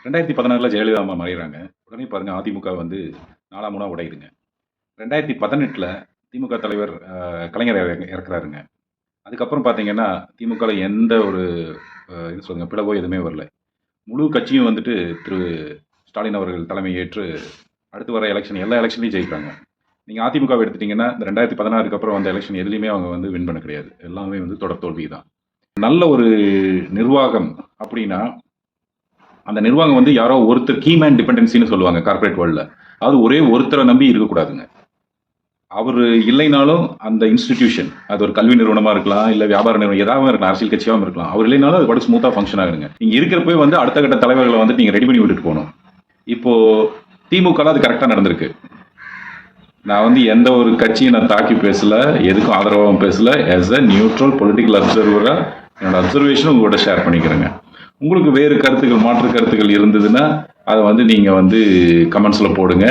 2016 ஜெயலலிதா அம்மா மறைகிறாங்க. உடனே பாருங்க அதிமுக வந்து 4 மூணா உடையுதுங்க. 2018 திமுக தலைவர் கலைஞர் இறக்குறாருங்க. அதுக்கப்புறம் பார்த்தீங்கன்னா, திமுகல எந்த ஒரு இது சொல்லுங்க பிளவோ எதுவுமே வரல. முழு கட்சியும் வந்துட்டு திரு ஸ்டாலின் அவர்கள் தலைமை ஏற்று அடுத்து வர எலெக்ஷன் எல்லா எலெக்ஷன்லையும் ஜெயிக்கிறாங்க. நீங்க அதிமுகவை எடுத்துட்டீங்கன்னா, இந்த 2016க்கு அப்புறம் வந்த எலெக்ஷன் எதுலையுமே அவங்க வந்து வின் பண்ண கிடையாது. எல்லாமே வந்து தொடர் தோல்வி தான். நல்ல ஒரு நிர்வாகம் அப்படின்னா, அந்த நிர்வாகம் வந்து யாரோ ஒருத்தர் கீமேன் டிபெண்டன்சின்னு சொல்லுவாங்க கார்ப்பரேட் வேர்ல்ட்ல. அதாவது ஒரே ஒருத்தரை நம்பி இருக்கக்கூடாதுங்க. அவர் இல்லைனாலும் அந்த இன்ஸ்டிடியூஷன், அது ஒரு கல்வி நிறுவனமா இருக்கலாம், இல்ல வியாபார நிறுவனம் ஏதாவது இருக்கலாம், அரசியல் கட்சியாகவும் இருக்கலாம். அவர் இல்லைனாலும் அது பாட்டு ஸ்மூத்தா ஃபங்க்ஷன் ஆகுங்க. நீங்க இருக்கிறப்ப வந்து அடுத்த கட்ட தலைவர்களை வந்து நீங்க ரெடி பண்ணி விட்டுட்டு போகணும். இப்போ திமுக அது கரெக்டா நடந்திருக்கு. நான் வந்து எந்த ஒரு கட்சியை நான் தாக்கி பேசல, எதுக்கும் ஆதரவாகவும் பேசல. ஆஸ் அ நியூட்ரல் பொலிட்டிக்கல் அப்சர்வரா என்னோட அப்சர்வேஷன் உங்களோட ஷேர் பண்ணிக்கிறேங்க. உங்களுக்கு வேறு கருத்துக்கள், மாற்று கருத்துக்கள் இருந்ததுன்னா அதை வந்து நீங்க வந்து கமெண்ட்ஸ்ல போடுங்க.